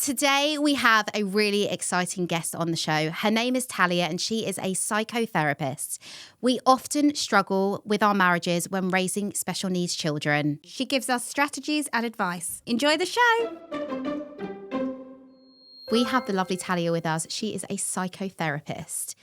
Today we have a really exciting guest on the show. Her name is Talya and she is a psychotherapist. We often struggle with our marriages when raising special needs children. She gives us strategies and advice. Enjoy the show. We have the lovely Talya with us. She is a psychotherapist.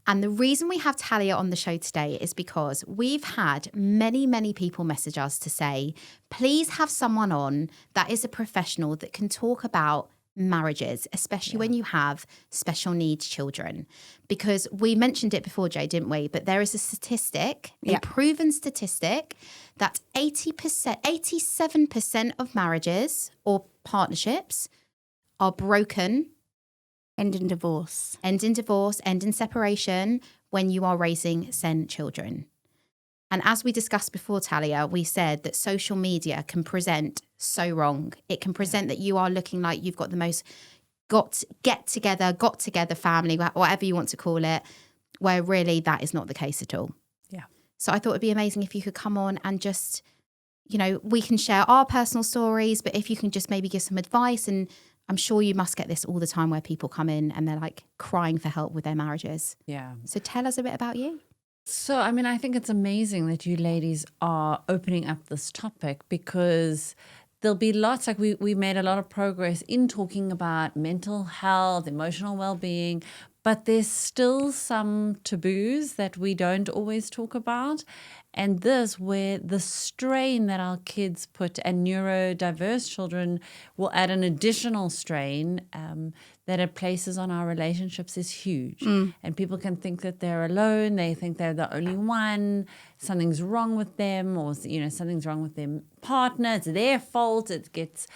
And the reason we have Talya on the show today is because we've had many people message us to say, please have someone on that is a professional that can talk about marriages, especially when you have special needs children. Because we mentioned it before, Jay, didn't we? But there is a statistic, a proven statistic, that 87% of marriages or partnerships are broken. End in divorce, end in separation when you are raising SEN children. And as we discussed before, Talya, we said that social media can present so wrong. It can present that you are looking like you've got the most got together family, whatever you want to call it, where really that is not the case at all. Yeah. So I thought it'd be amazing if you could come on and just, we can share our personal stories, but if you can just maybe give some advice. And I'm sure you must get this all the time where people come in and they're like crying for help with their marriages. Yeah. So tell us a bit about you. So, I think it's amazing that you ladies are opening up this topic, because there'll be lots, like we made a lot of progress in talking about mental health, emotional well-being, but there's still some taboos that we don't always talk about. And this, where the strain that our kids put, and neurodiverse children will add an additional strain that it places on our relationships, is huge. And people can think that they're alone. They think they're the only one. Something's wrong with them, or something's wrong with their partner. It's their fault. It gets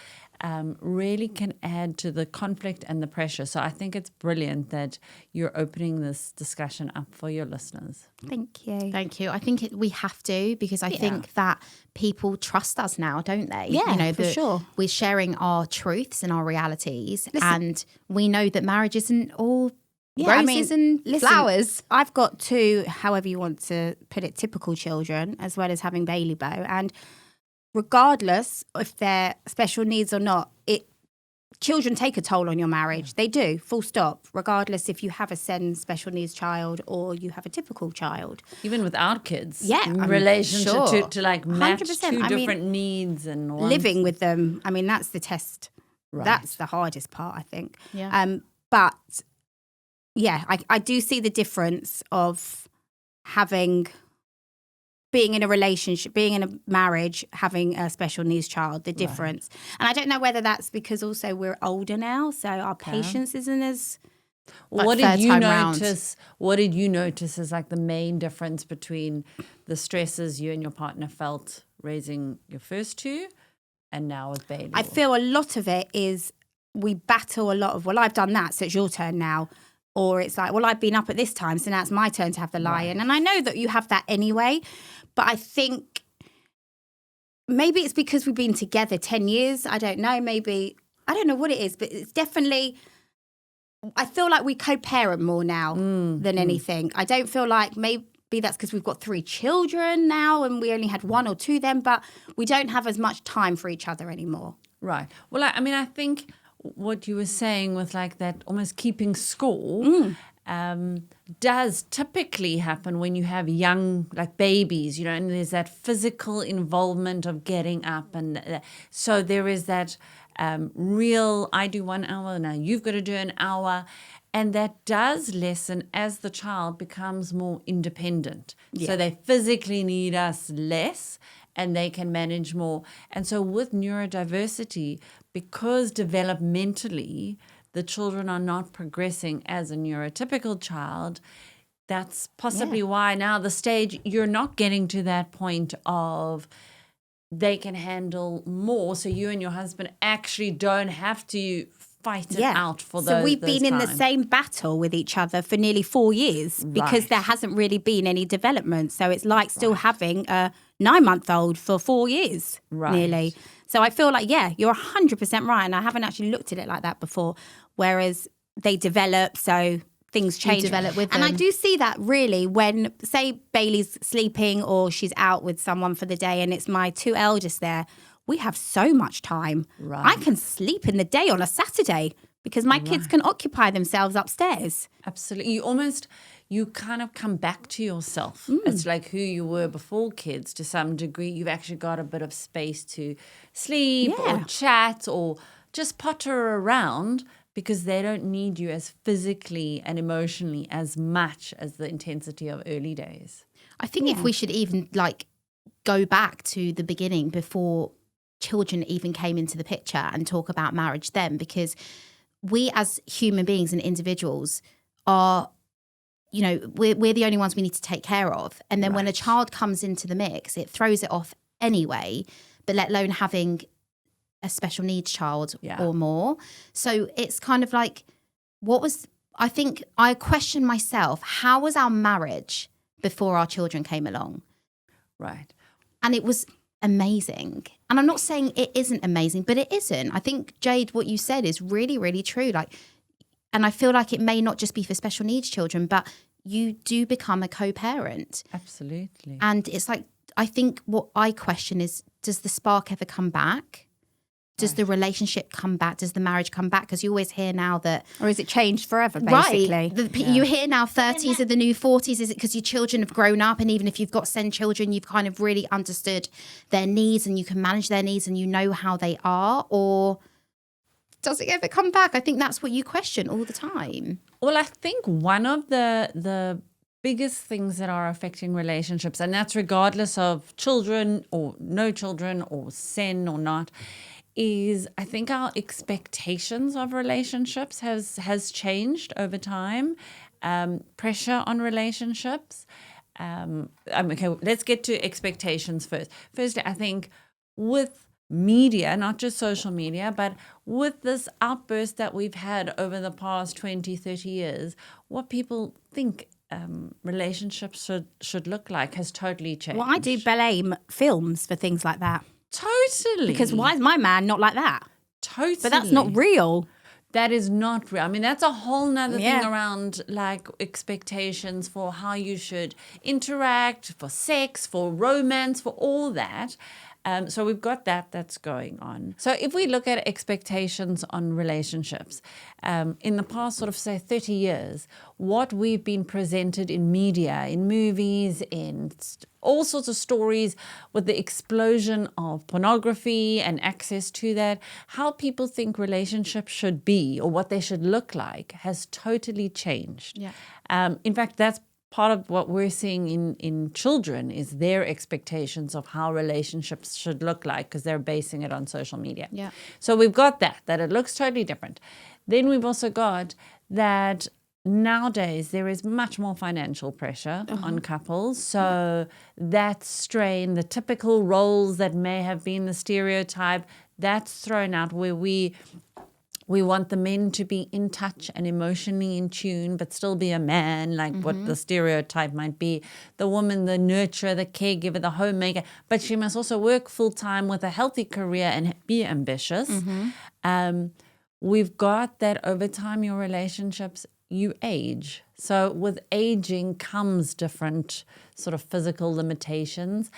really can add to the conflict and the pressure. So I think it's brilliant that you're opening this discussion up for your listeners. Thank you. Thank you. I think we have to, because I think that people trust us now, don't they? Yeah, for sure. We're sharing our truths and our realities. And we know that marriage isn't all roses and flowers. I've got two, however you want to put it, typical children, as well as having Bailey Bow. And regardless if they're special needs or not, children take a toll on your marriage. They do, full stop, regardless if you have a SEN special needs child or you have a typical child. Even without kids. Yeah. In relation sure. to like match 100%. two different needs and wants. Living with them, that's the test. Right. That's the hardest part, I think. Yeah. But yeah, I do see the difference of being in a relationship, being in a marriage, having a special needs child, the difference. Right. And I don't know whether that's because also we're older now, so our patience isn't as... What did you notice? What did you notice as like the main difference between the stresses you and your partner felt raising your first two and now with Bailey? I feel a lot of it is we battle a lot of, well, I've done that, so it's your turn now. Or it's like, well, I've been up at this time, so now it's my turn to have the lion. Right. And I know that you have that anyway, but I think maybe it's because we've been together 10 years. I don't know. Maybe, I don't know what it is, but it's definitely, I feel like we co-parent more now than anything. I don't feel like maybe that's because we've got 3 children now and we only had 1 or 2 then, but we don't have as much time for each other anymore. Right. Well, I think what you were saying with like that almost keeping score does typically happen when you have young, like babies, and there's that physical involvement of getting up. And so there is that real, I do 1 hour, now you've got to do an hour. And that does lessen as the child becomes more independent. Yeah. So they physically need us less and they can manage more. And so with neurodiversity, because developmentally the children are not progressing as a neurotypical child, that's possibly why now the stage, you're not getting to that point of they can handle more. So you and your husband actually don't have to fight it out for those. So we've been in the same battle with each other for nearly 4 years because there hasn't really been any development. So it's like still having a 9-month-old for 4 years nearly. So I feel like, you're 100% right. And I haven't actually looked at it like that before. Whereas they develop, so things change. You develop with them. And I do see that really when, say, Bailey's sleeping or she's out with someone for the day and it's my 2 eldest there. we have so much time. Right. I can sleep in the day on a Saturday because my kids can occupy themselves upstairs. Absolutely. You kind of come back to yourself. It's like who you were before kids to some degree. You've actually got a bit of space to sleep or Yeah. chat or just potter around because they don't need you as physically and emotionally as much as the intensity of early days. I think if we should even like go back to the beginning before children even came into the picture and talk about marriage then, because we as human beings and individuals are, you know, we're the only ones we need to take care of. And then when a child comes into the mix, it throws it off anyway, but let alone having a special needs child or more. So it's kind of like, I think I question myself, how was our marriage before our children came along? Right. And it was amazing. And I'm not saying it isn't amazing, but it isn't. I think, Jade, what you said is really, really true. Like, and I feel like it may not just be for special needs children, but you do become a co-parent. Absolutely. And it's like, I think what I question is, does the spark ever come back? Does the relationship come back? Does the marriage come back? Because you always hear now that... Or is it changed forever, basically? Right. You hear now 30s are the new 40s. Is it because your children have grown up? And even if you've got send children, you've kind of really understood their needs and you can manage their needs and you know how they are? Or does it ever come back? I think that's what you question all the time. Well, I think one of the biggest things that are affecting relationships, and that's regardless of children or no children or sin or not, is I think our expectations of relationships has changed over time. Pressure on relationships. Okay, let's get to expectations first. Firstly, I think with media, not just social media, but with this outburst that we've had over the past 20, 30 years, what people think relationships should look like has totally changed. Well, I do blame films for things like that. Totally. Because why is my man not like that? Totally. But that's not real. That is not real. I mean, that's a whole nother Yeah. thing around like expectations for how you should interact, for sex, for romance, for all that. So we've got that's going on. So if we look at expectations on relationships, in the past sort of say 30 years, what we've been presented in media, in movies, in all sorts of stories with the explosion of pornography and access to that, how people think relationships should be or what they should look like has totally changed. Yeah. In fact, that's part of what we're seeing in children is their expectations of how relationships should look like because they're basing it on social media. Yeah. So we've got that it looks totally different. Then we've also got that nowadays there is much more financial pressure on couples. So that strain, the typical roles that may have been the stereotype, that's thrown out where we want the men to be in touch and emotionally in tune, but still be a man, like what the stereotype might be. The woman, the nurturer, the caregiver, the homemaker, but she must also work full-time with a healthy career and be ambitious. We've got that over time, your relationships, you age. So with aging comes different sort of physical limitations.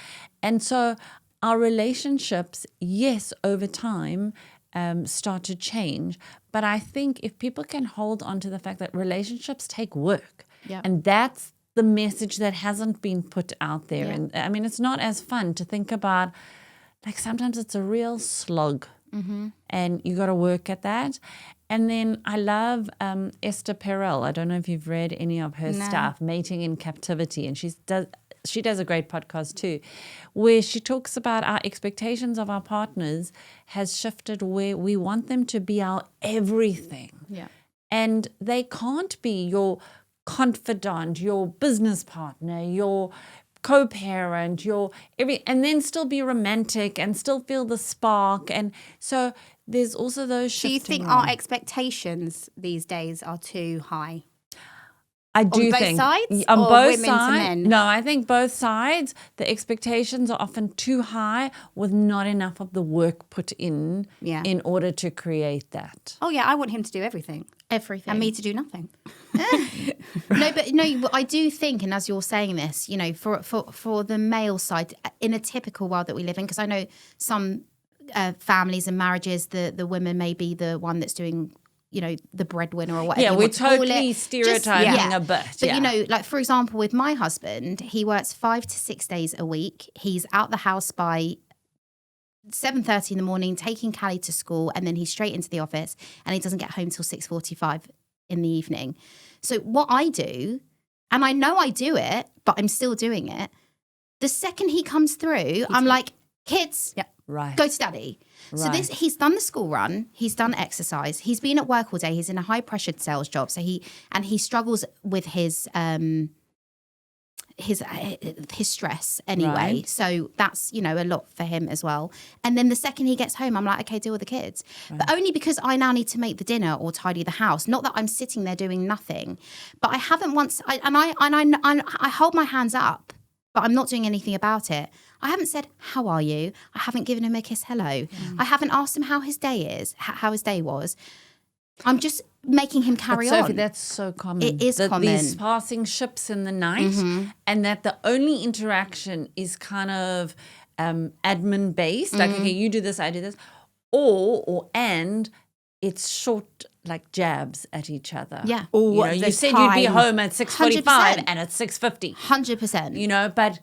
And so our relationships, yes, over time, start to change. But I think if people can hold on to the fact that relationships take work, and that's the message that hasn't been put out there. And I mean, it's not as fun to think about, like sometimes it's a real slog and you got to work at that. And then I love Esther Perel. I don't know if you've read any of her stuff, Mating in Captivity. And she does a great podcast too, where she talks about our expectations of our partners has shifted where we want them to be our everything. Yeah. And they can't be your confidant, your business partner, your co-parent, and then still be romantic and still feel the spark. And so there's also those shifting. Do you think our expectations these days are too high? I do on both think sides, on or both women to sides. men? No, I think both sides. The expectations are often too high with not enough of the work put in order to create that. Oh yeah, I want him to do everything. Everything. And me to do nothing. No, I do think, and as you're saying this, you know, for the male side, in a typical world that we live in, because I know some families and marriages, the woman may be the one that's doing, the breadwinner or whatever. Yeah, you we're want to call totally it. stereotyping a bit. But like for example, with my husband, he works 5 to 6 days a week. He's out the house by 7:30 in the morning, taking Callie to school, and then he's straight into the office, and he doesn't get home till 6:45 in the evening. So what I do, and I know I do it, but I'm still doing it. The second he comes through, I'm like, kids, Right. go to daddy. So he's done the school run, he's done exercise, he's been at work all day, he's in a high pressured sales job. So he struggles with his stress anyway. Right. So that's, a lot for him as well. And then the second he gets home, I'm like, okay, deal with the kids. Right. But only because I now need to make the dinner or tidy the house. Not that I'm sitting there doing nothing. But I haven't once, I hold my hands up, but I'm not doing anything about it. I haven't said, how are you? I haven't given him a kiss hello. I haven't asked him how his day is, how his day was. I'm just making him carry Sophie, on. that's so common. It is common. These passing ships in the night, and that the only interaction is kind of admin based. Like, okay, you do this, I do this, and it's short, like jabs at each other. Yeah. You said you'd be home at 6:45 100%. and it's 6:50. 100%. But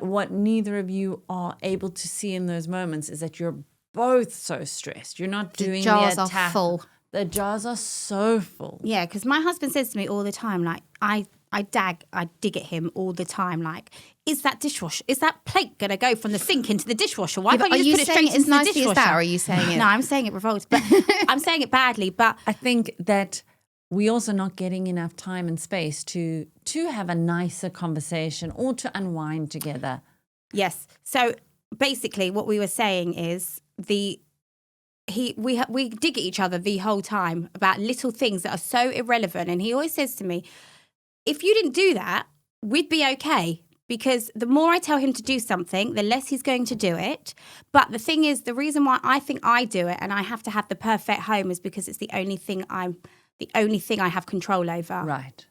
what neither of you are able to see in those moments is that you're both so stressed. You're not doing jars the are attack. full. The jars are so full. Yeah, because my husband says to me all the time, like, I dig at him all the time, like, is that plate going to go from the sink into the dishwasher? Why can't you just put it straight into the dishwasher? That, or are you saying it? No, I'm saying it revolts, but I'm saying it badly. But I think that we also not getting enough time and space to have a nicer conversation or to unwind together. Yes. So basically what we were saying is we dig at each other the whole time about little things that are so irrelevant. And he always says to me, if you didn't do that, we'd be okay. Because the more I tell him to do something, the less he's going to do it. But the thing is, the reason why I think I do it and I have to have the perfect home is because it's the only thing I have control over. Right.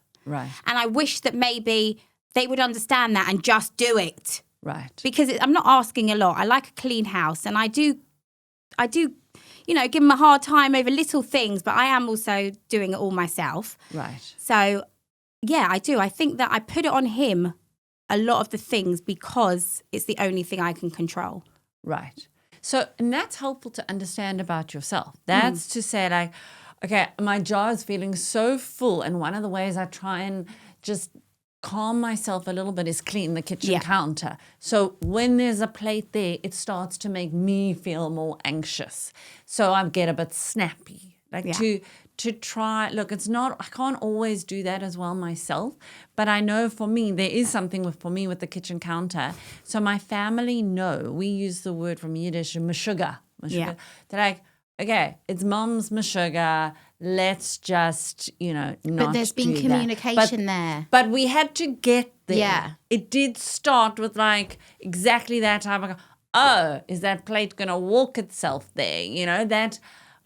And I wish that maybe they would understand that and just do it. Right. Because I'm not asking a lot. I like a clean house, and I do, give them a hard time over little things, but I am also doing it all myself. Right. So, yeah, I do. I think that I put it on him a lot of the things because it's the only thing I can control. Right. So, and that's helpful to understand about yourself. That's to say, like, okay, my jar is feeling so full, and one of the ways I try and just calm myself a little bit is clean the kitchen counter. So when there's a plate there, it starts to make me feel more anxious. So I get a bit snappy, to try. Look, it's not, I can't always do that as well myself, but I know for me, there is something for me with the kitchen counter. So my family know, we use the word from Yiddish, mashuga. They're like, okay, it's mom's mashuga. Let's just, not But there's been do communication there. But we had to get there. Yeah. It did start with like exactly that type of, is that plate going to walk itself there? That.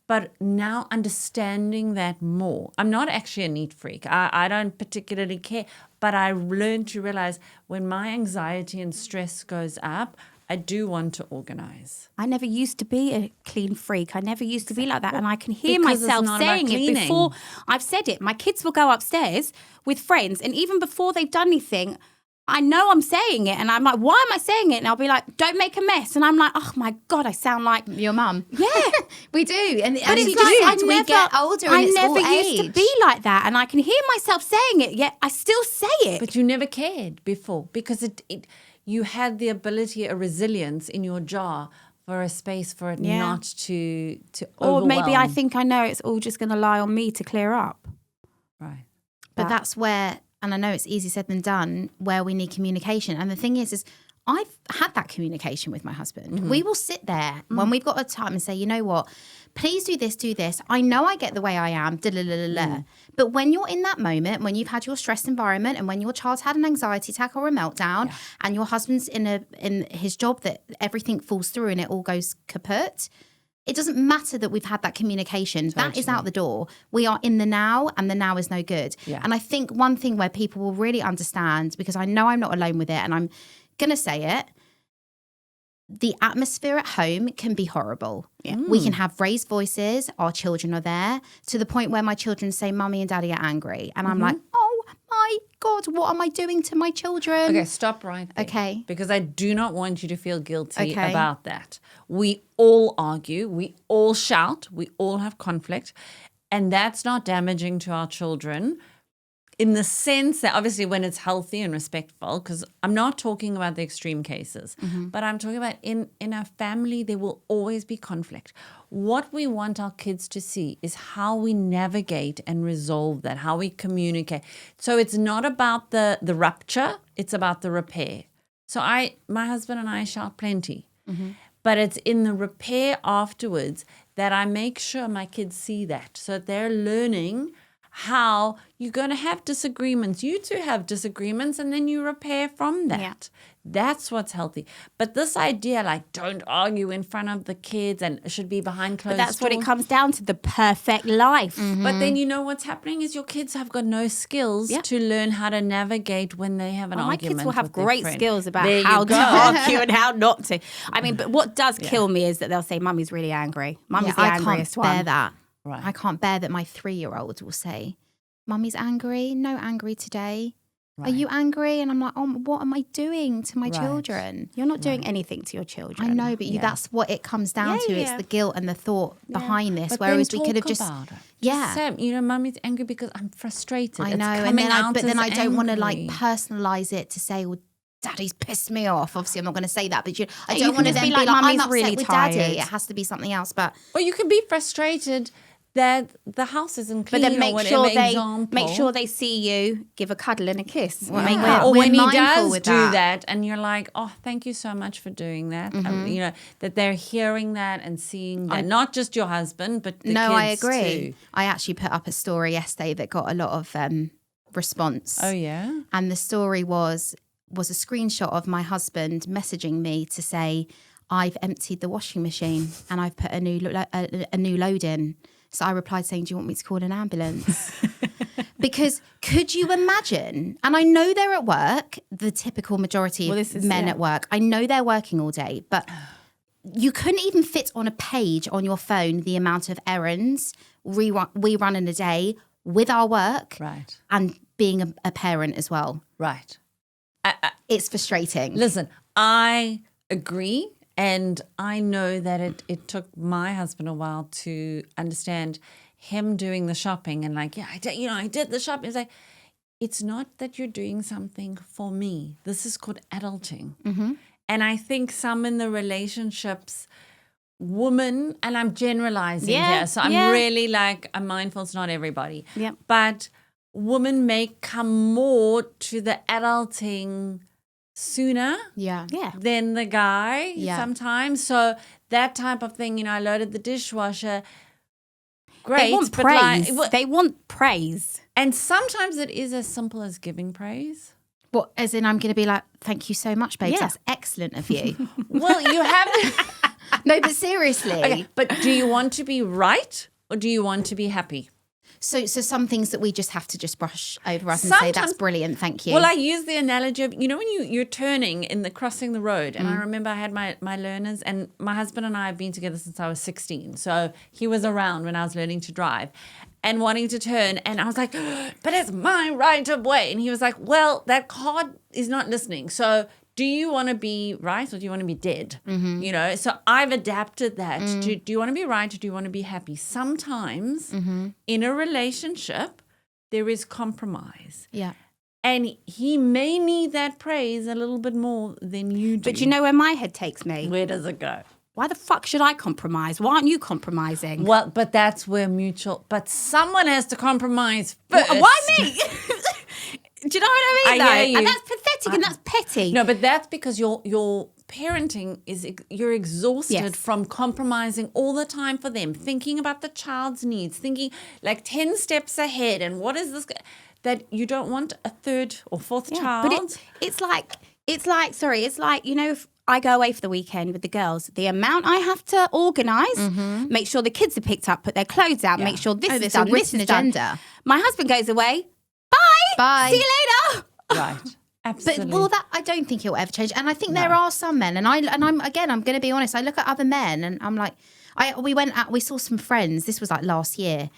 But now understanding that more, I'm not actually a neat freak. I don't particularly care. But I learned to realize when my anxiety and stress goes up, I do want to organize. I never used to be a clean freak. I never used to be like that. And I can hear Because it's myself not about saying it cleaning. before I've said it. My kids will go upstairs with friends. And even before they've done anything, I know I'm saying it. And I'm like, why am I saying it? And I'll be like, don't make a mess. And I'm like, oh my God, I sound like your mum. Yeah. We do. And But it's it's just like as we get older and I it's never all used to age. be like that. And I can hear myself saying it, yet I still say it. But you never cared before because you had the ability, a resilience in your jar for a space for it not to Or overwhelm. maybe I think I know it's all just going to lie on me to clear up. Right. But that's where, and I know it's easier said than done, where we need communication. And the thing is I've had that communication with my husband. Mm-hmm. We will sit there when we've got a time and say, you know what, please do this, do this. I know I get the way I am, But when you're in that moment, when you've had your stressed environment and when your child's had an anxiety attack or a meltdown and your husband's in his job that everything falls through and it all goes kaput, it doesn't matter that we've had that communication. Totally. That is out the door. We are in the now, and the now is no good. Yeah. And I think one thing where people will really understand, because I know I'm not alone with it, and I'm going to say it, the atmosphere at home can be horrible. Yeah. We can have raised voices. Our children are there to the point where my children say, Mummy and Daddy are angry. And I'm like, oh my God, what am I doing to my children? Okay, stop right there. Okay. Because I do not want you to feel guilty Okay. about that. We all argue, we all shout, we all have conflict, and that's not damaging to our children in the sense that obviously when it's healthy and respectful, because I'm not talking about the extreme cases, but I'm talking about in a family, there will always be conflict. What we want our kids to see is how we navigate and resolve that, how we communicate. So it's not about the rupture, it's about the repair. So my husband and I shout plenty, but it's in the repair afterwards that I make sure my kids see that, so that they're learning how you're going to have disagreements. You two have disagreements and then you repair from that. Yeah. That's what's healthy. But this idea, like, don't argue in front of the kids and it should be behind closed But that's what it doors. comes down to, the perfect life. But then you know what's happening is your kids have got no skills Yeah. to learn how to navigate when they have an My argument. kids will have with their great friend. skills about There you how to go. argue and how not to. I mean, but what does kill me is that they'll say, Mummy's really angry. Mummy's the I angriest can't bear one. that. Right. I can't bear that my 3-year-old will say, Mummy's angry. No, angry today. Are you angry? And I'm like, oh, what am I doing to my Right. children? You're not doing anything to your children. I know, but that's what it comes down Yeah, to. It's yeah. the guilt and the thought behind this. But Whereas then we could have talk just, about it. yeah, Sam, you know, Mummy's angry because I'm frustrated. I It's know. And coming then out but then as I don't want to like angry. personalize it to say, well, Daddy's pissed me off. Obviously, I'm not going to say that, but I You don't can want to just then be be like, like, I'm "Mummy's upset really with tired." Daddy. It has to be something else. But Or you can be frustrated that the house isn't clean But then or make whatever sure make sure they see you give a cuddle and a kiss. Well, Make we're- up. Or we're when he mindful does with do that. that and you're like, oh, thank you so much for doing that. You know, that they're hearing that and seeing that. Not just your husband, but the no, kids I agree. too. I actually put up a story yesterday that got a lot of response. Oh, yeah? And the story was a screenshot of my husband messaging me to say, I've emptied the washing machine and I've put a new load in. So I replied saying, do you want me to call an ambulance? Because could you imagine? And I know they're at work, the typical majority of men at work. I know they're working all day, but you couldn't even fit on a page on your phone the amount of errands we run in a day with our work Right. and being a parent as well. Right. It's frustrating. Listen, I agree. And I know that it took my husband a while to understand him doing the shopping and like, yeah, I did the shopping. It's like, it's not that you're doing something for me. This is called adulting. And I think some in the relationships, women, and I'm generalizing here, so I'm really like, I'm mindful it's not everybody. Yep. But women may come more to the adulting sooner Yeah. than the guy sometimes. So that type of thing, I loaded the dishwasher. Great. They want but praise. like, They want praise. and sometimes it is as simple as giving praise. What, as in I'm going to be like, thank you so much, babes. Yeah. That's excellent of you. Well, you have No, but seriously. okay, but do you want to be right or do you want to be happy? So some things that we just have to just brush over us and say, that's Sometimes- brilliant, thank you. Well, I use the analogy of, when you're turning in the crossing the road, and I remember I had my learners, and my husband and I have been together since I was 16. So he was around when I was learning to drive and wanting to turn. And I was like, but it's my right of way. And he was like, well, that car is not listening. So do you want to be right or do you want to be dead? So I've adapted that to, do you want to be right or do you want to be happy? Sometimes in a relationship, there is compromise. yeah. And he may need that praise a little bit more than you do. But you know where my head takes me? Where does it go? Why the fuck should I compromise? Why aren't you compromising? Well, but that's where but someone has to compromise first. Why me? Do you know what I mean? I hear though? you. And that's pathetic and that's petty. No, but that's because your parenting you're exhausted Yes. from compromising all the time for them, thinking about the child's needs, thinking like 10 steps ahead. And what is this? That you don't want a third or fourth child. But it's like, if I go away for the weekend with the girls, the amount I have to organise, make sure the kids are picked up, put their clothes out, make sure this is there's a done, this written is done. agenda. My husband goes away. Bye. Bye. See you later. Right. Absolutely. But that I don't think it'll ever change. And I think there are some men, and I'm going to be honest. I look at other men, and I'm like, we saw some friends. This was like last year,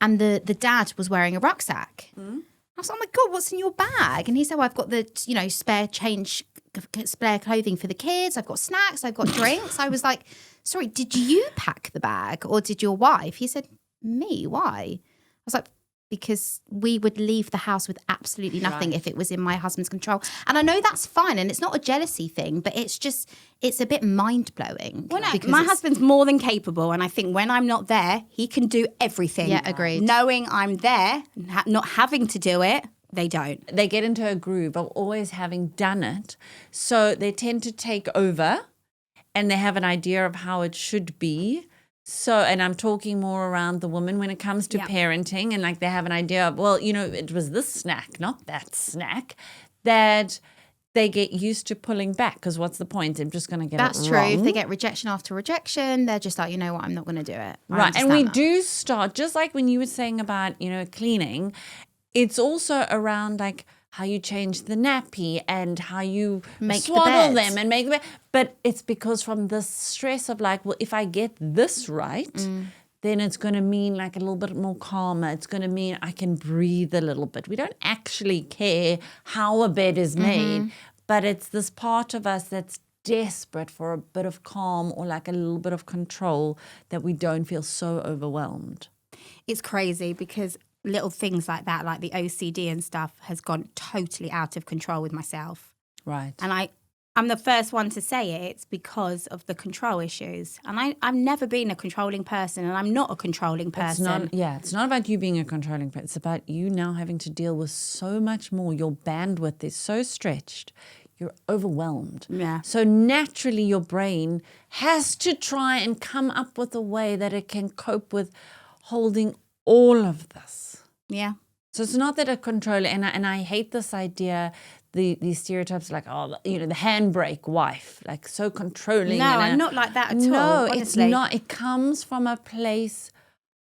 and the dad was wearing a rucksack. I was like, oh my God, what's in your bag? And he said, well, I've got the spare clothing for the kids. I've got snacks. I've got drinks. I was like, sorry, did you pack the bag or did your wife? He said, me. Why? I was like, because we would leave the house with absolutely nothing if it was in my husband's control. And I know that's fine, and it's not a jealousy thing, but it's a bit mind-blowing. Well, no, my husband's more than capable, and I think when I'm not there, he can do everything. Yeah, agreed. Knowing I'm there, not having to do it, they don't. They get into a groove of always having done it, so they tend to take over, and they have an idea of how it should be. So, and I'm talking more around the woman when it comes to parenting, and like they have an idea of, well, it was this snack, not that snack, that they get used to pulling back, because what's the point? I'm just going to get That's it true. wrong. If they get rejection after rejection, they're just like, you know what, I'm not going to do it. Right. And we do start, just like when you were saying about, cleaning, it's also around like how you change the nappy and how you swaddle them and make them. But it's because from the stress of like, well, if I get this right, then it's going to mean like a little bit more calmer. It's going to mean I can breathe a little bit. We don't actually care how a bed is made, but it's this part of us that's desperate for a bit of calm or like a little bit of control that we don't feel so overwhelmed. It's crazy because little things like that, like the OCD and stuff, has gone totally out of control with myself. Right. And I'm the first one to say it. It's because of the control issues. And I've never been a controlling person, and I'm not a controlling person. It's not about you being a controlling person. It's about you now having to deal with so much more. Your bandwidth is so stretched. You're overwhelmed. Yeah. So naturally your brain has to try and come up with a way that it can cope with holding all of this. Yeah. So it's not that a controller, and I hate this idea, these stereotypes like, the handbrake wife, like so controlling. No, I'm not like that at all. No, honestly. it's not. It comes from a place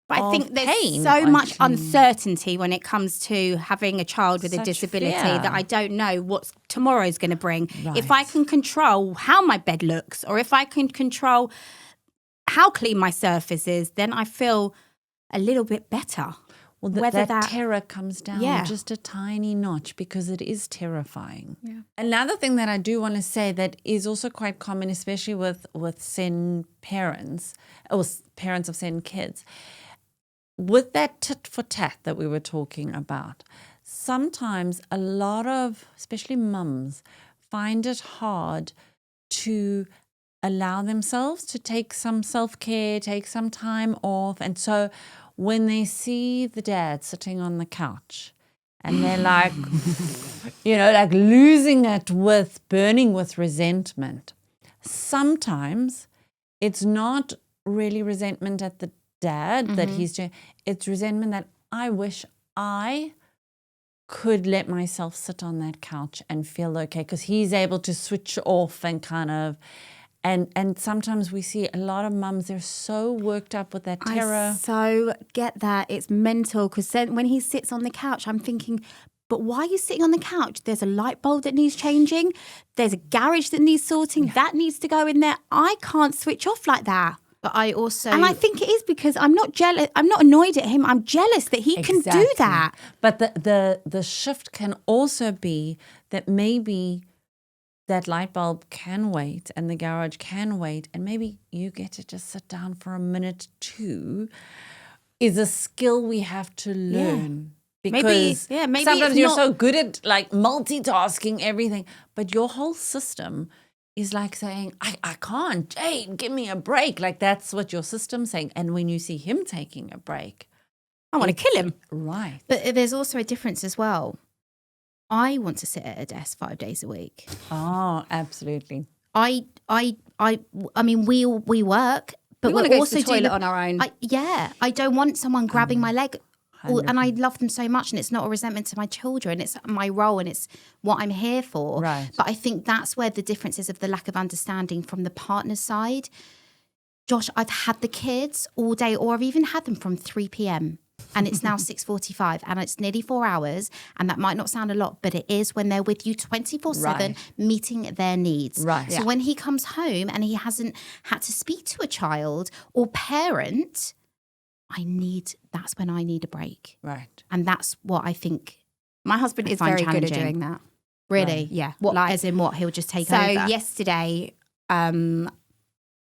But I think there's pain, so much actually. uncertainty when it comes to having a child with a Such disability fear. that I don't know what tomorrow's going to bring. Right. If I can control how my bed looks, or if I can control how clean my surface is, then I feel a little bit better. Well, that terror comes down just a tiny notch because it is terrifying. Yeah. Another thing that I do want to say that is also quite common, especially with SEN parents or parents of SEN kids, with that tit for tat that we were talking about, sometimes a lot of, especially mums, find it hard to allow themselves to take some self-care, take some time off. And so when they see the dad sitting on the couch and they're like, like losing it burning with resentment, sometimes it's not really resentment at the dad that he's doing. It's resentment that I wish I could let myself sit on that couch and feel okay, because he's able to switch off and kind of, and sometimes we see a lot of mums, they're so worked up with that terror. I so get that. It's mental, because when he sits on the couch, I'm thinking, but why are you sitting on the couch? There's a light bulb that needs changing. There's a garage that needs sorting. That needs to go in there. I can't switch off like that. But I also... And I think it is because I'm not jealous. I'm not annoyed at him. I'm jealous that he can do that. But the shift can also be that maybe that light bulb can wait and the garage can wait, and maybe you get to just sit down for a minute too, is a skill we have to learn. Because maybe sometimes you're so good at like multitasking everything, but your whole system is like saying, I can't, Jane, give me a break. Like that's what your system's saying. And when you see him taking a break, I want to kill him. Right. But there's also a difference as well. I want to sit at a desk 5 days a week. Oh, absolutely. I mean, we work, but we want to we're go also to the toilet doing on our own. I don't want someone grabbing my leg. 100%. And I love them so much, and it's not a resentment to my children. It's my role, and it's what I'm here for. Right. But I think that's where the difference is of the lack of understanding from the partner's side. Josh, I've had the kids all day, or I've even had them from 3 p.m. and it's now 6:45 and it's nearly 4 hours, and that might not sound a lot, but it is when they're with you 24/7 Right. meeting their needs. Right. So when he comes home and he hasn't had to speak to a child or parent, that's when I need a break. Right. And that's what I think. My husband is find very good at challenging. doing that. Really? Right. Yeah. What, Like- as in what? He'll just take So over? yesterday,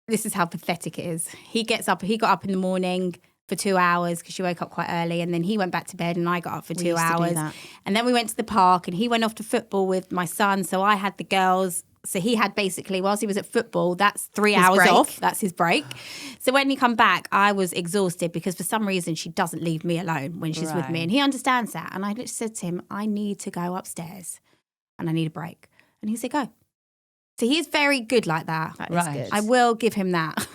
this is how pathetic it is. He got up in the morning for 2 hours because she woke up quite early, and then he went back to bed and I got up for We 2 used to do hours. that. And then we went to the park and he went off to football with my son. So I had the girls. So he had basically, whilst he was at football, that's 3 His hours break. off. That's his break. So when he come back, I was exhausted because for some reason she doesn't leave me alone when she's with me. Right. And he understands that. And I literally said to him, I need to go upstairs and I need a break. And he said, go. So he is very good like that. That is Right. good. I will give him that.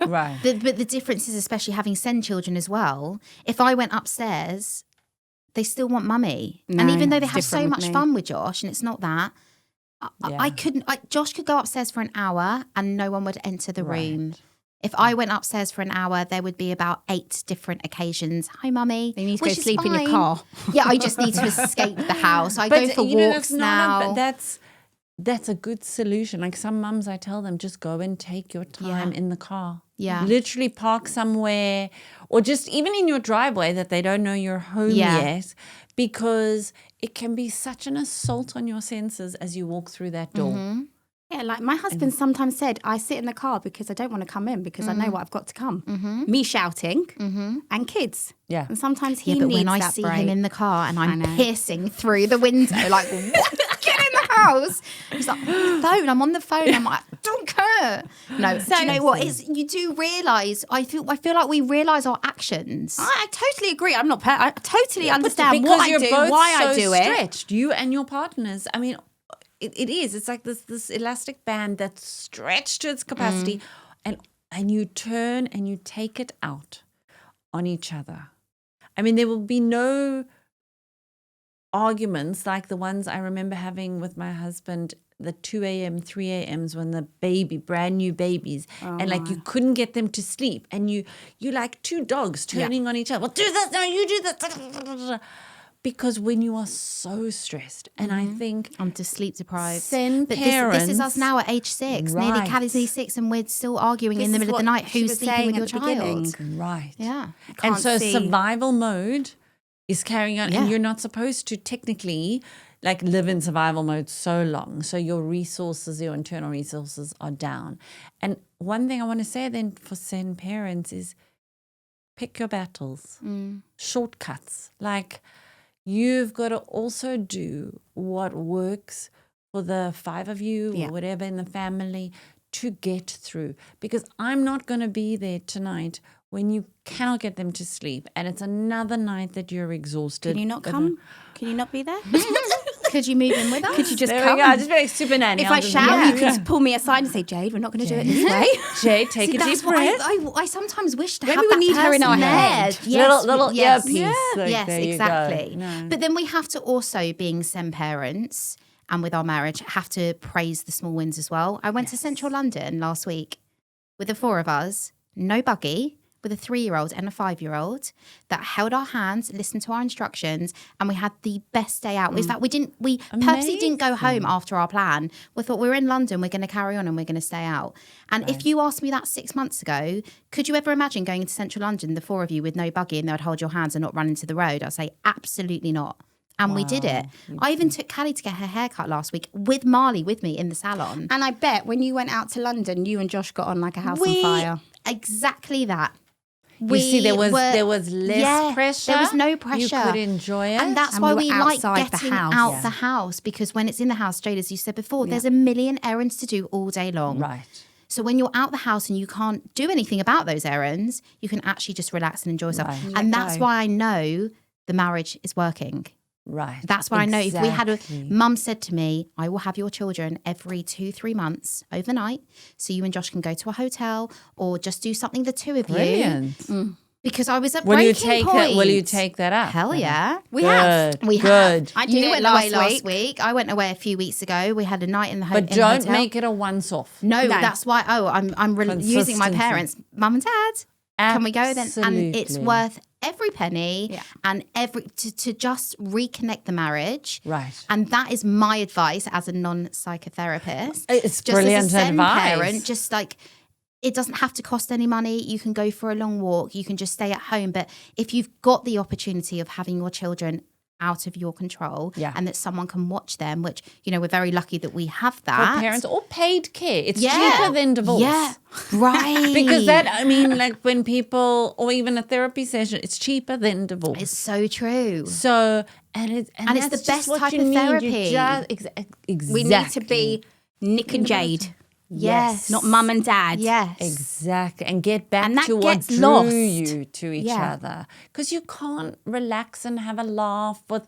Right. But the difference is, especially having send children as well, if I went upstairs, they still want mummy. And No, even though they it's have so different with much me. fun with Josh, and it's not that, I couldn't, Josh could go upstairs for an hour and no one would enter the room. If I went upstairs for an hour, there would be about 8 different occasions. Hi, mummy. You need to Which go is sleep in your fine. car. Yeah, I just need to escape the house. I go for walks now. That's a good solution. Like some mums, I tell them, just go and take your time in the car. Yeah. Literally park somewhere, or just even in your driveway that they don't know you're home yet, because it can be such an assault on your senses as you walk through that door. Mm-hmm. Yeah, like my husband sometimes said, I sit in the car because I don't want to come in because I know what I've got to come. Me shouting and kids. Yeah. And sometimes he Yeah, but needs when I that see break. him in the car and I'm know. piercing through the window, like, what? Get in the house. He's like, phone, I'm on the phone. I'm like, don't care. No, do you know what? You do realise, I feel like we realise our actions. I totally agree. I'm not. I totally understand Because what I you're do, both why so I do it. stretched, you and your partners. I mean, it is. It's like this elastic band that's stretched to its capacity, and you turn and you take it out on each other. I mean, there will be no arguments like the ones I remember having with my husband, the 2 a.m., 3 a.m.s when the brand new babies, and like you couldn't get them to sleep, and you like two dogs turning on each other. Well, do this, no, you do this. Because when you are so stressed, and I think I'm just sleep deprived. send But parents. this is us now at age 6. Nearly Right. Callie's nearly 6 and we're still arguing in the This is middle of the what night she who's was sleeping with saying your at the beginning. child. Right. Yeah. And Can't so see. survival mode is carrying on, Yeah. and you're not supposed to technically like live in survival mode so long. So your resources, your internal resources are down. And one thing I want to say then for send parents is pick your battles, shortcuts. Like you've got to also do what works for the 5 of you or whatever in the family to get through. Because I'm not going to be there tonight when you cannot get them to sleep and it's another night that you're exhausted. Can you not come? Can you not be there? Could you move in with us? Could you just There come? we go. Just be like super nanny. If I'll I just- shout, Yeah. you can pull me aside and say, Jade, we're not going to do it this way. Jade, take See, a that's deep what breath. I sometimes wish to Maybe have we that need her in our person head. there. Yes, Little yes. earpiece. Like, Yes, there you go. exactly. No. But then we have to also, being send parents and with our marriage, have to praise the small wins as well. I went to central London last week with the 4 of us, no buggy, with a 3-year-old and a 5-year-old that held our hands, listened to our instructions, and we had the best day out. In fact, we purposely didn't go home after our plan. We thought we're in London, we're going to carry on and we're going to stay out. And if you asked me that 6 months ago, could you ever imagine going into central London, the 4 of you with no buggy, and they would hold your hands and not run into the road? I'd say absolutely not. And we did it. I even took Callie to get her hair cut last week with Marley with me in the salon. And I bet when you went out to London, you and Josh got on like a house on fire. Exactly that. You see, there was less pressure. There was no pressure. You could enjoy it. And that's And why we we were like outside the getting house. out Yeah. the house, because when it's in the house, Jade, as you said before, there's a million errands to do all day long. Right. So when you're out the house and you can't do anything about those errands, you can actually just relax and enjoy yourself. Right. And that's why I know the marriage is working. Right. That's why I know if we had Exactly. Mum said to me, I will have your children every 2-3 months overnight, so you and Josh can go to a hotel or just do something the 2 of Brilliant. you. Because I was at Will you breaking take point. that? Will you take that up? Hell yeah. We have. We Good. have. I did You it went last away last week. I went away a few weeks ago. We had a night in the But in a don't hotel. make it a once-off. No, No. that's why. Oh, I'm using my Consistency. parents, mum and dad. Can we go then? And it's Absolutely. worth every penny Yeah. and to just reconnect the marriage. Right. And that is my advice as a non-psychotherapist. It's just as brilliant a Zen advice. parent, just like, it doesn't have to cost any money. You can go for a long walk. You can just stay at home. But if you've got the opportunity of having your children out of your control and that someone can watch them, which, you know, we're very lucky that we have that. For parents or paid care. It's cheaper than divorce. Yeah, right. Because that, I mean, like when people, or even a therapy session, it's cheaper than divorce. It's so true. So, and it's it's the just best what type you of need. therapy. Exactly. We need to be Nick and Jade, Yes. not mum and dad. Yes. Exactly. And get back And that to what gets drew lost. you to each Yeah. other. Because you can't relax and have a laugh with,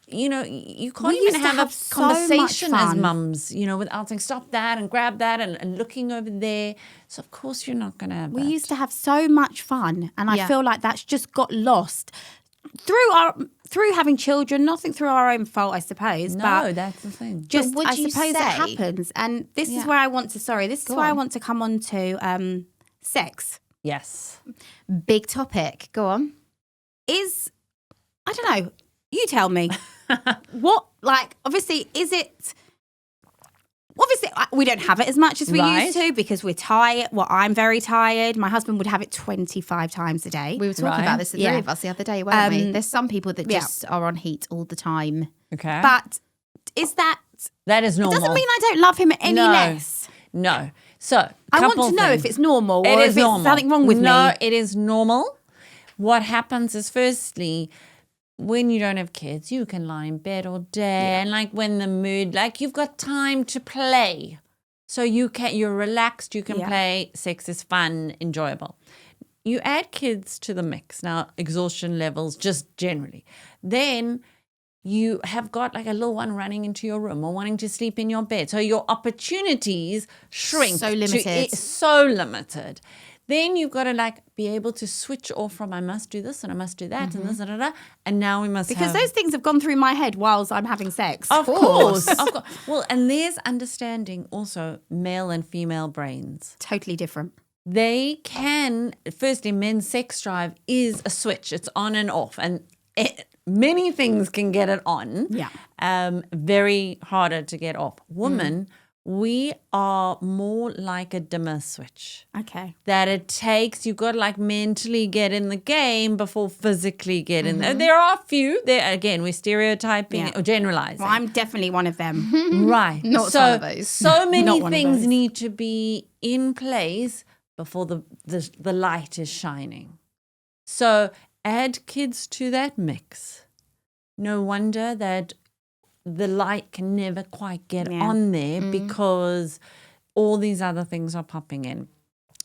you know, you can't We even used to have have a so much conversation as fun. mums, you know, without saying stop that and grab that and looking over there. So, of course, you're not going to have We that. used to have so much fun, and I Yeah. feel like that's just got lost through having children. Nothing through our own fault, I suppose. No, but that's the thing. just would I you suppose it say- happens, and this is Yeah. where I want to. Sorry, this is Go where I on. want to come on to sex. Yes. Big topic. Go on. Is I don't know. You tell me. What, like, obviously, is it? Obviously, we don't have it as much as we used Right. to because we're tired. Well, I'm very tired. My husband would have it 25 times a day. We were talking Right. about this, the Yeah. three of us, the other day, weren't we? There's some people that yeah. just are on heat all the time. Okay. But is that? that is normal. Doesn't mean I don't love him any No. less. No. So, I want couple to know things. if it's normal It or is if it's normal. something wrong with No, me. it is normal. What happens is, firstly, when you don't have kids, you can lie in bed all day, and like when the mood, like you've got time to play, so you're relaxed, you can Yeah. play. Sex is fun, enjoyable. You add kids to the mix now, exhaustion levels just generally. Then you have got like a little one running into your room or wanting to sleep in your bed. So your opportunities shrink. So limited. So limited. Then you've got to like be able to switch off from I must do this and I must do that and this and now we must Because have... those things have gone through my head whilst I'm having sex. Of course. Of course. Well, and there's understanding also male and female brains. Totally different. They can, firstly, men's sex drive is a switch. It's on and off. And many things can get it on. Yeah. Very harder to get off. Women, we are more like a dimmer switch. Okay. That it takes, you've got to like mentally get in the game before physically get in there. There are a few, again, we're stereotyping Yeah. or generalizing. Well, I'm definitely one of them. Right. Not some of those. So many Not one of things those. need to be in place before the light is shining. So add kids to that mix. No wonder that the light can never quite get Yeah. on there because all these other things are popping in.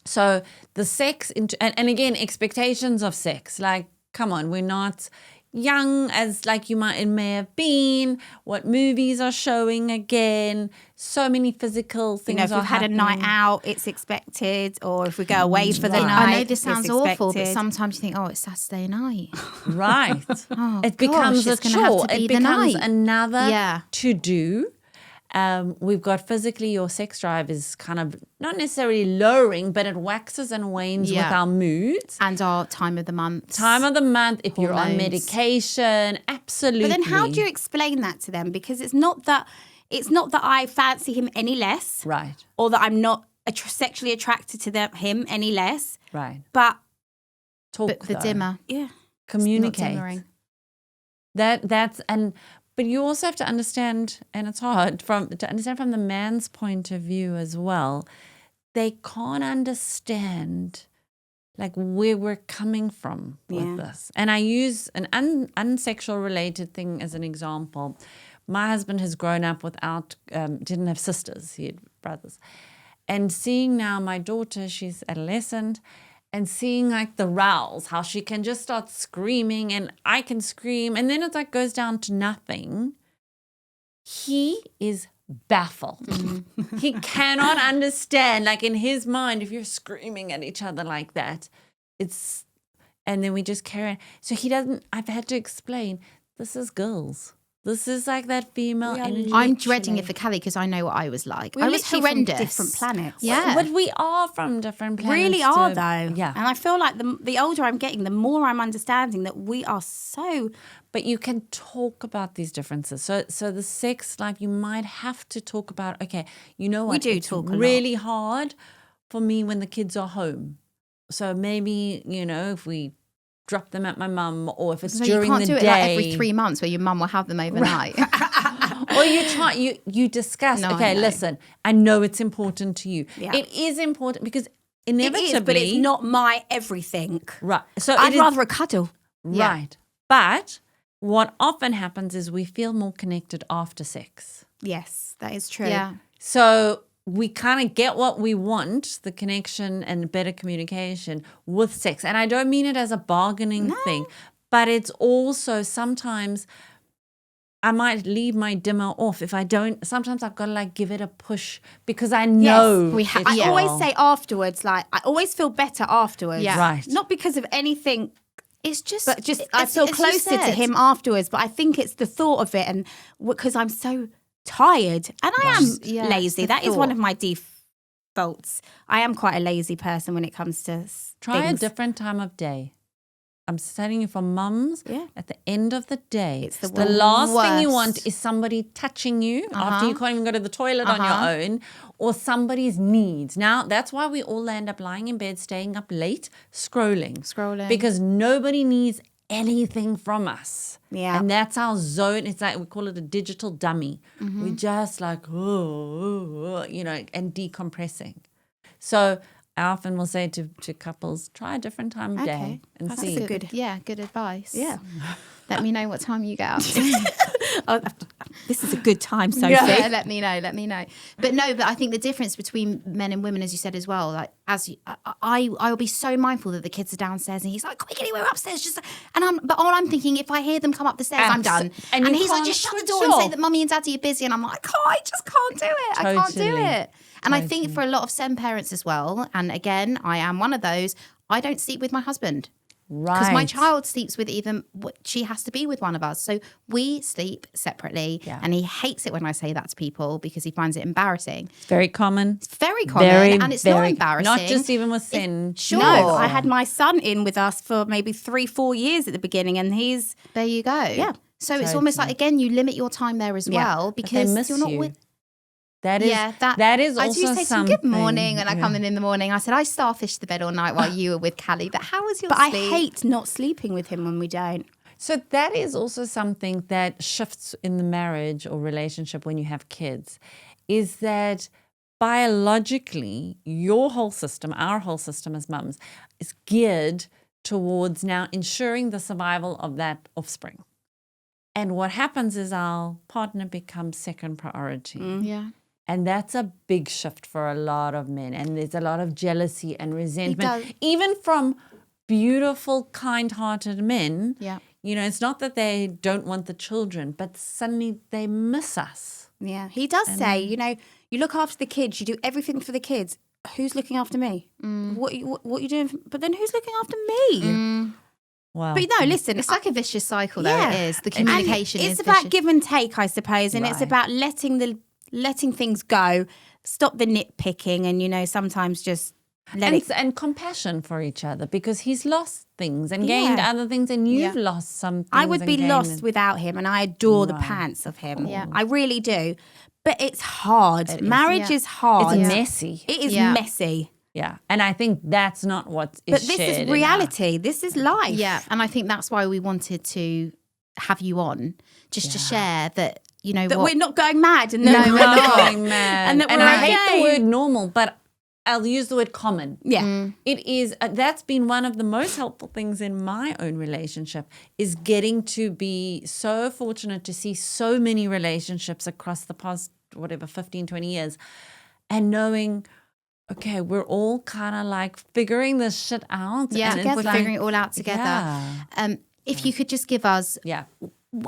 So the sex, and again, expectations of sex, like, come on, we're not young as like it may have been, what movies are showing again, so many physical You things know, if are we've had a happening. night out, it's expected. Or if we go away for the Right. night, I know this sounds it's awful, but expected. sometimes you think, oh, it's Saturday night. Right. Oh, It becomes gosh, a it's gonna have chore. to be It the becomes night. another Yeah. to do. We've got physically your sex drive is kind of not necessarily lowering, but it waxes and wanes with Yeah. our moods. And our time of the month. Time of the month, if you're on Hormones. medication, absolutely. But then how do you explain that to them? Because it's not that I fancy him any less, Right, or that I'm not sexually attracted to him any less. right. But Talk But the though. dimmer. yeah, Not Communicate. dimmering. But you also have to understand, and it's hard to understand from the man's point of view as well. They can't understand like where we're coming from with Yeah. this. And I use an unsexual related thing as an example. My husband has grown up without, didn't have sisters, he had brothers. And seeing now my daughter, she's adolescent, and seeing like the rows, how she can just start screaming and I can scream, and then it like goes down to nothing. He is baffled. He cannot understand, like in his mind, if you're screaming at each other like that, and then we just carry on. So he doesn't, I've had to explain, this is girls. This is like that female We are energy. I'm dreading it for Callie because I know what I was like. We're I was literally horrendous. from different planets. Yeah. But we are from different planets. Really are, too. though. Yeah. And I feel like the older I'm getting, the more I'm understanding that we are so... But you can talk about these differences. So the sex life, you might have to talk about, okay, you know what? do it's talk a lot. really hard for me when the kids are home. So maybe, if we drop them at my mum, or if it's So during you can't the do it day. like every 3 months where your mum will have them overnight. Or you discuss, No, I okay, know. listen, I know it's important to you. Yeah. It is important because It inevitably. is, but it's not my everything. Right. So I'd it is- rather a cuddle. Yeah. Right. But what often happens is we feel more connected after sex. Yes, that is true. Yeah. So we kind of get what we want, the connection and better communication with sex. And I don't mean it as a bargaining thing, but it's also sometimes I might leave my dimmer off if I don't. Sometimes I've got to like give it a push because I know. I always say afterwards, like, I always feel better afterwards. Yeah. Right. Not because of anything, It's just, but just I feel as you closer to said. him afterwards. But I think it's the thought of it, and because I'm so tired and I am Yeah, lazy. the That is one thought. of my defaults. I am quite a lazy person when it comes to Try things. a different time of day. I'm telling you, for mums, Yeah. at the end of the day, It's the last thing you worst. want is somebody touching you after you can't even go to the toilet on your own, or somebody's needs. Now, that's why we all end up lying in bed, staying up late, scrolling. Because nobody needs anything from us. Yeah. And that's our zone. It's like we call it a digital dummy. We just like, and decompressing. So I often will say to couples, try a different time of day Okay. and That's see. a good- good advice. Yeah. Let me know what time you get up. Oh, this is a good time, Sophie. Yeah, let me know. But I think the difference between men and women, as you said as well, like I'll be so mindful that the kids are downstairs and he's like, quickly, we're upstairs. But all I'm thinking, if I hear them come up the stairs, I'm done. And And you he's like, can't just shut the switch door and say off. that mummy and daddy are busy. And I'm like, I just can't do it. I can't do Totally. it. And I think for a lot of SEN parents as well, and again, I am one of those, I don't sleep with my husband. Right. Because my child sleeps with she has to be with one of us. So we sleep separately. Yeah. And he hates it when I say that to people because he finds it embarrassing. It's very common. It's very common and it's not very- embarrassing. Not just even with sin. Sure. No, I had my son in with us for maybe 3-4 years at the beginning, and he's There you go. Yeah. So it's almost like, again, you limit your time there as well But because they miss you're not you. with. That is, that is I also do say to something. them, good morning when I come in the morning. I said, I starfished the bed all night while you were with Callie, but how was your But I sleep? hate not sleeping with him when we don't. So that is also something that shifts in the marriage or relationship when you have kids, is that biologically your whole system, our whole system as mums, is geared towards now ensuring the survival of that offspring. And what happens is our partner becomes second priority. Yeah. And that's a big shift for a lot of men. And there's a lot of jealousy and resentment, does. even from beautiful, kind-hearted men. Yeah. It's not that they don't want the children, but suddenly they miss us. Yeah, he does say, you look after the kids, you do everything for the kids. Who's looking after me? What you doing? But then who's looking after me? Wow. But no, listen, It's like a vicious cycle, though. Yeah. It is. The and communication it's is about vicious. give and take, I suppose, and it's Right. about letting things go, stop the nitpicking, and sometimes just let it. and compassion for each other, because he's lost things and gained Yeah. other things, and you've lost some things. I would and be gained lost and- without him, and I adore the Right. pants of him. Yeah. I really do. But it's hard. is. Marriage Yeah. is hard. It's messy. It is Yeah. messy. Yeah. And I think that's not what is But this shared is in our- reality. This is life. Yeah, and I think that's why we wanted to have you on, just to share that, That what we're not going mad. And No, that we're Not not. going mad. And that And we're I hate okay. the word normal, but I'll use the word common. Yeah. It is, that's been one of the most helpful things in my own relationship, is getting to be so fortunate to see so many relationships across the past, 15, 20 years, and knowing, okay, we're all kind of like figuring this shit out. Yeah, and we're it's like- figuring it all out together. Yeah. If you could just give us, Yeah.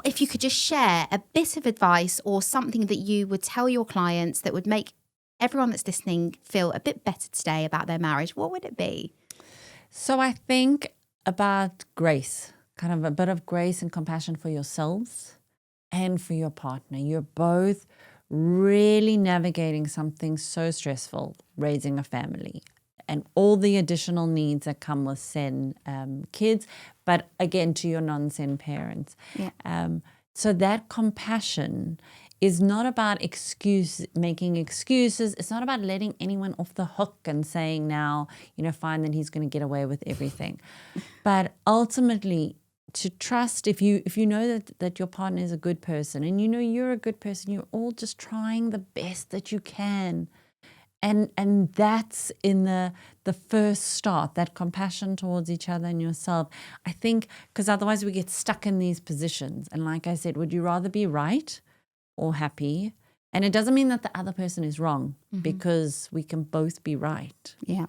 if you could just share a bit of advice or something that you would tell your clients that would make everyone that's listening feel a bit better today about their marriage, what would it be? So I think about grace, kind of a bit of grace and compassion for yourselves, and for your partner. You're both really navigating something so stressful, raising a family, and all the additional needs that come with SEN kids, but again, to your non-SEN parents. Yeah. So that compassion is not about making excuses. It's not about letting anyone off the hook and saying now, fine, then he's going to get away with everything. But ultimately, to trust, if you know that your partner is a good person and you're a good person, you're all just trying the best that you can. And that's in the first start, that compassion towards each other and yourself. I think, because otherwise we get stuck in these positions. And like I said, would you rather be right or happy? And it doesn't mean that the other person is wrong, because we can both be right. Yeah.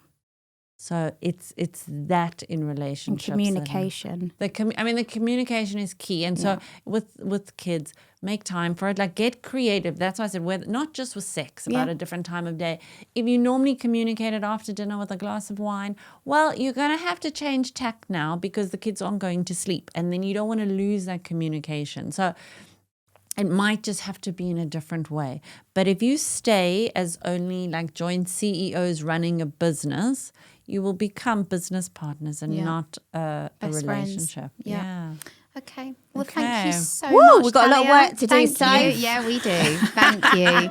So it's that in relationships. And communication. The communication is key. And so with kids, make time for it. Like, get creative. That's why I said, not just with sex, about a different time of day. If you normally communicate it after dinner with a glass of wine, well, you're going to have to change tack now because the kids aren't going to sleep. And then you don't want to lose that communication. So it might just have to be in a different way. But if you stay as only like joint CEOs running a business, you will become business partners and not a relationship. Yeah. Okay. Well, Okay. thank you so Woo, much. we've got a lot of Talya. work to do, Thank so. you. Yeah, we do. Thank you.